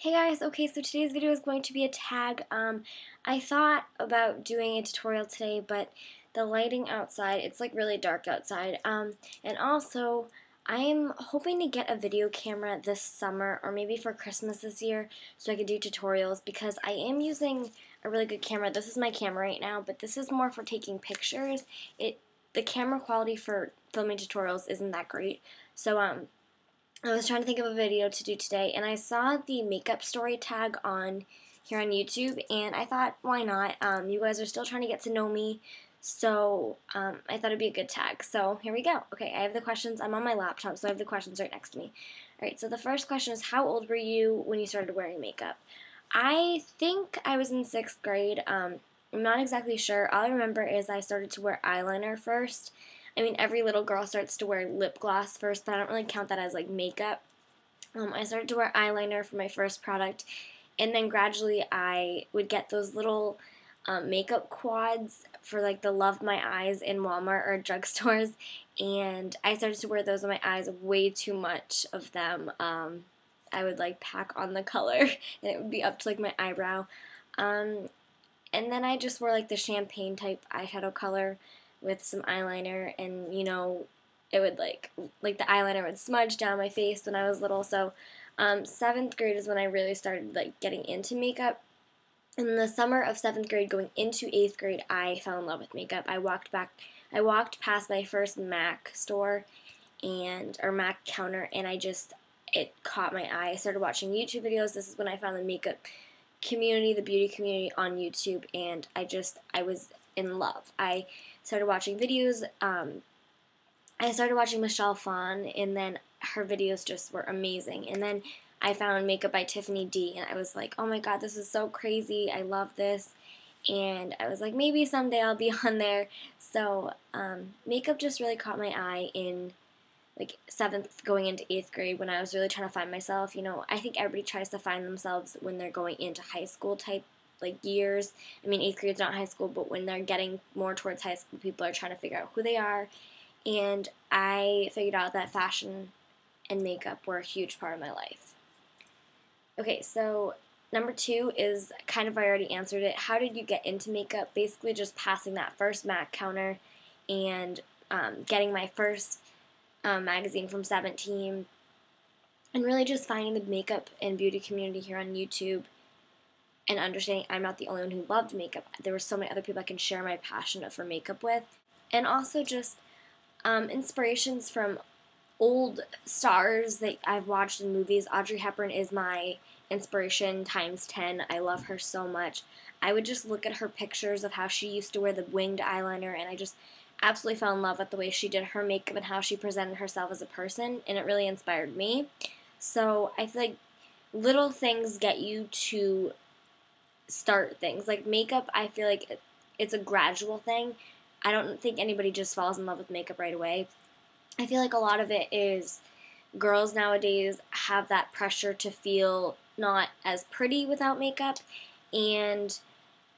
Hey guys, okay, so today's video is going to be a tag. I thought about doing a tutorial today, but the lighting outside, it's like really dark outside. And also, I'm hoping to get a video camera this summer or maybe for Christmas this year so I could do tutorials because I am using a really good camera. This is my camera right now, but this is more for taking pictures. The camera quality for filming tutorials isn't that great. So, I was trying to think of a video to do today, and I saw the makeup story tag on here on YouTube, and I thought, why not? You guys are still trying to get to know me, so I thought it'd be a good tag. So here we go. Okay, I have the questions. I'm on my laptop, so I have the questions right next to me. Alright, so the first question is, how old were you when you started wearing makeup? I think I was in 6th grade. I'm not exactly sure. All I remember is I started to wear eyeliner first. I mean, every little girl starts to wear lip gloss first, but I don't really count that as like makeup. I started to wear eyeliner for my first product, and then gradually I would get those little makeup quads for like the Love My Eyes in Walmart or drugstores, and I started to wear those on my eyes way too much of them. I would like pack on the color, and it would be up to like my eyebrow. And then I just wore like the champagne type eyeshadow color with some eyeliner, and it would like the eyeliner would smudge down my face when I was little. So 7th grade is when I really started like getting into makeup. In the summer of 7th grade going into 8th grade, I fell in love with makeup. I walked past my first MAC store or MAC counter, and it caught my eye. I started watching YouTube videos. This is when I found the makeup community, the beauty community on YouTube, and I was in love. I started watching videos. I started watching Michelle Phan, and then her videos just were amazing. And then I found Makeup by Tiffany D, and I was like, oh my god, this is so crazy. I love this. And I was like, maybe someday I'll be on there. So makeup just really caught my eye in like 7th going into 8th grade when I was really trying to find myself. I think everybody tries to find themselves when they're going into high school type like years. I mean, 8th grade's not high school, but when they're getting more towards high school, people are trying to figure out who they are. And I figured out that fashion and makeup were a huge part of my life. Okay, so number 2 is kind of, I already answered it. How did you get into makeup? Basically just passing that first MAC counter and getting my first magazine from 17, and really just finding the makeup and beauty community here on YouTube and understanding I'm not the only one who loved makeup. There were so many other people I can share my passion for makeup with. And also just inspirations from old stars that I've watched in movies. Audrey Hepburn is my inspiration times 10. I love her so much. I would just look at her pictures of how she used to wear the winged eyeliner, and I just absolutely fell in love with the way she did her makeup and how she presented herself as a person, and it really inspired me. So I feel like little things get you to start things. Like makeup, I feel like it's a gradual thing. I don't think anybody just falls in love with makeup right away. I feel like a lot of it is girls nowadays have that pressure to feel not as pretty without makeup, and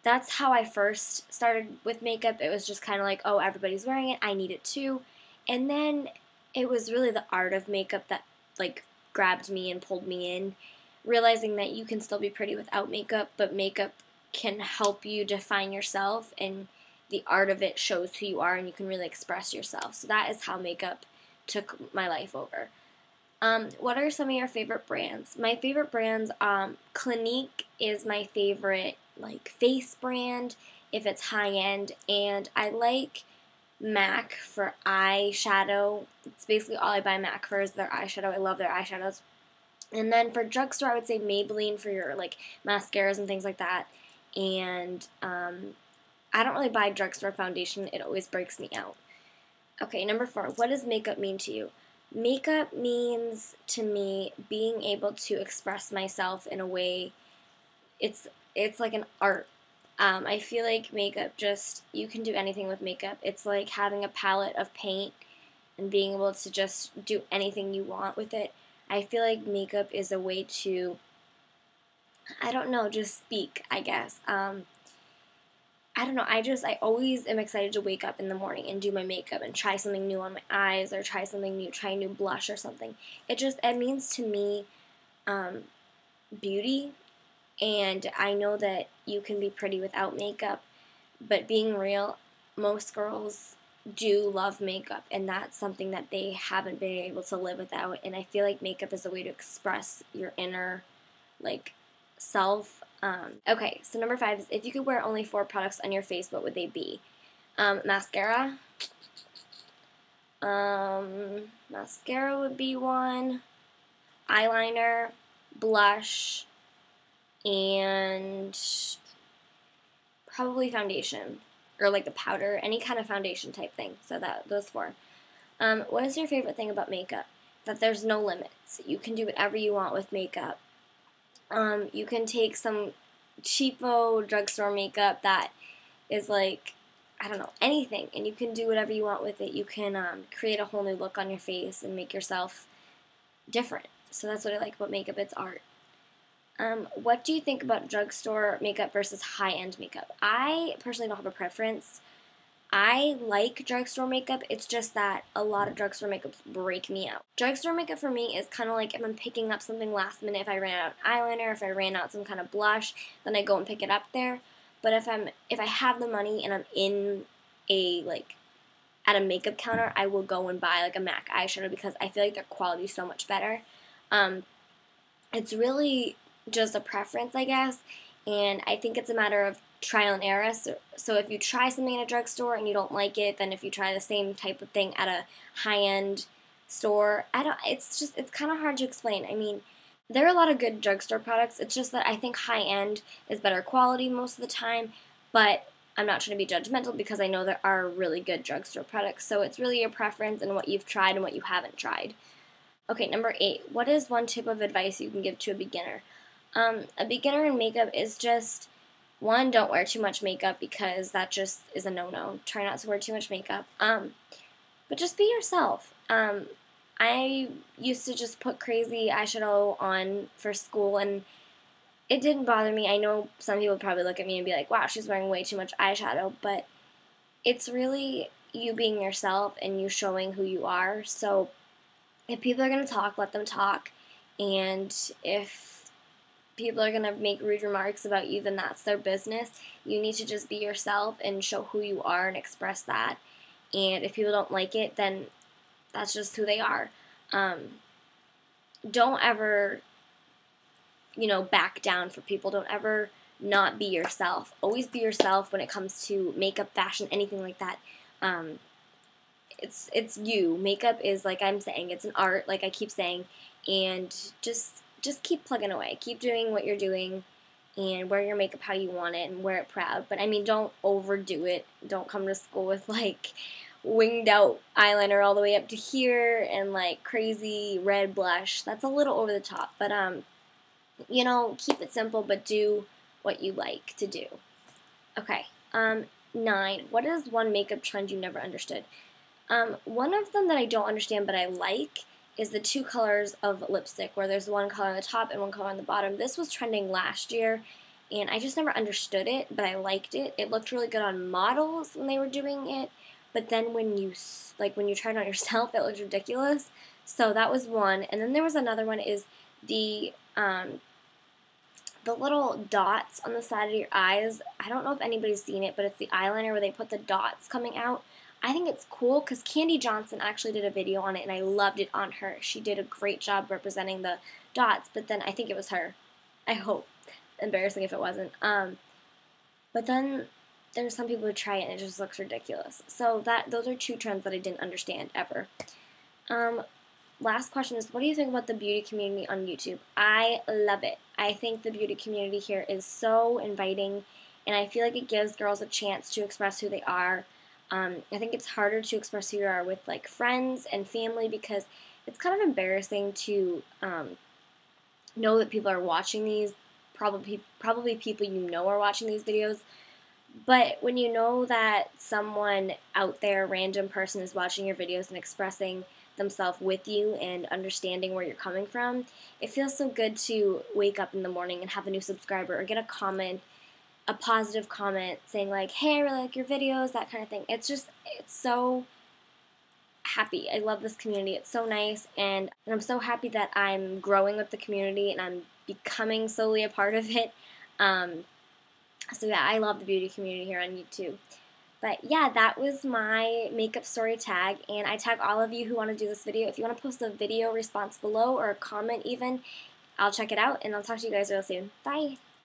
that's how I first started with makeup. It was just kind of like, oh, everybody's wearing it, I need it too. And then it was really the art of makeup that like grabbed me and pulled me in, realizing that you can still be pretty without makeup, but makeup can help you define yourself, and the art of it shows who you are, and you can really express yourself. So that is how makeup took my life over. What are some of your favorite brands? My favorite brands, Clinique is my favorite like face brand if it's high end, and I like MAC for eyeshadow. It's basically all I buy MAC for is their eyeshadow. I love their eyeshadows. And then for drugstore, I would say Maybelline for your like mascaras and things like that. And I don't really buy drugstore foundation. It always breaks me out. Okay, number 4. What does makeup mean to you? Makeup means to me being able to express myself in a way. It's like an art. I feel like makeup you can do anything with makeup. It's like having a palette of paint and being able to just do anything you want with it. I feel like makeup is a way to, I don't know, just speak, I guess. I don't know, I always am excited to wake up in the morning and do my makeup and try something new on my eyes or try something new, try a new blush or something. It means to me beauty, and I know that you can be pretty without makeup, but being real, most girls do love makeup, and that's something that they haven't been able to live without. And I feel like makeup is a way to express your inner, like, self. Okay, so number 5 is, if you could wear only 4 products on your face, what would they be? Mascara. Mascara would be one. Eyeliner, blush, and probably foundation, or like the powder, any kind of foundation type thing. So those 4. What is your favorite thing about makeup? That there's no limits. You can do whatever you want with makeup. You can take some cheapo drugstore makeup that is like, I don't know, anything, and you can do whatever you want with it. You can create a whole new look on your face and make yourself different. So that's what I like about makeup. It's art. What do you think about drugstore makeup versus high-end makeup? I personally don't have a preference. I like drugstore makeup. It's just that a lot of drugstore makeups break me out. Drugstore makeup for me is kind of like if I'm picking up something last minute. If I ran out eyeliner, if I ran out some kind of blush, then I go and pick it up there. But if I have the money and I'm in at a makeup counter, I will go and buy like a MAC eyeshadow because I feel like their quality is so much better. It's really just a preference, I guess, and I think it's a matter of trial and error. So if you try something in a drugstore and you don't like it, then if you try the same type of thing at a high-end store, it's kind of hard to explain. I mean, there are a lot of good drugstore products. It's just that I think high-end is better quality most of the time, but I'm not trying to be judgmental because I know there are really good drugstore products. So it's really your preference and what you've tried and what you haven't tried. Okay, number 8. What is one tip of advice you can give to a beginner? A beginner in makeup is just, 1, don't wear too much makeup because that just is a no-no. Try not to wear too much makeup. But just be yourself. I used to just put crazy eyeshadow on for school, and it didn't bother me. I know some people probably look at me and be like, wow, she's wearing way too much eyeshadow, but it's really you being yourself and you showing who you are. So if people are going to talk, let them talk. And if people are going to make rude remarks about you, then that's their business. You need to just be yourself and show who you are and express that. And if people don't like it, then that's just who they are. Don't ever, back down for people. Don't ever not be yourself. Always be yourself when it comes to makeup, fashion, anything like that. It's you. Makeup is, like I'm saying, it's an art, like I keep saying, and just keep plugging away. Keep doing what you're doing and wear your makeup how you want it and wear it proud. But I mean, don't overdo it. Don't come to school with like winged out eyeliner all the way up to here and like crazy red blush. That's a little over the top. But keep it simple, but do what you like to do. Okay. 9. What is one makeup trend you never understood? One of them that I don't understand but I like is the 2 colors of lipstick, where there's one color on the top and one color on the bottom. This was trending last year, and I just never understood it, but I liked it. It looked really good on models when they were doing it, but then when you tried it on yourself, it looked ridiculous. So that was one. And then there was another one, is the little dots on the side of your eyes. I don't know if anybody's seen it, but it's the eyeliner where they put the dots coming out. I think it's cool because Candy Johnson actually did a video on it, and I loved it on her. She did a great job representing the dots, but then I think it was her. I hope. Embarrassing if it wasn't. But then there's some people who try it and it just looks ridiculous. So those are 2 trends that I didn't understand ever. Last question is, what do you think about the beauty community on YouTube? I love it. I think the beauty community here is so inviting, and I feel like it gives girls a chance to express who they are. I think it's harder to express who you are with like friends and family because it's kind of embarrassing to know that people are watching these. Probably people you know are watching these videos. But when you know that someone out there, random person, is watching your videos and expressing themselves with you and understanding where you're coming from, it feels so good to wake up in the morning and have a new subscriber or get a comment, a positive comment saying like, hey, I really like your videos, that kind of thing. It's so happy. I love this community. It's so nice, and I'm so happy that I'm growing with the community and I'm becoming slowly a part of it. So yeah, I love the beauty community here on YouTube. But yeah, that was my makeup story tag, and I tag all of you who want to do this video. If you want to post a video response below or a comment even, I'll check it out, and I'll talk to you guys real soon. Bye!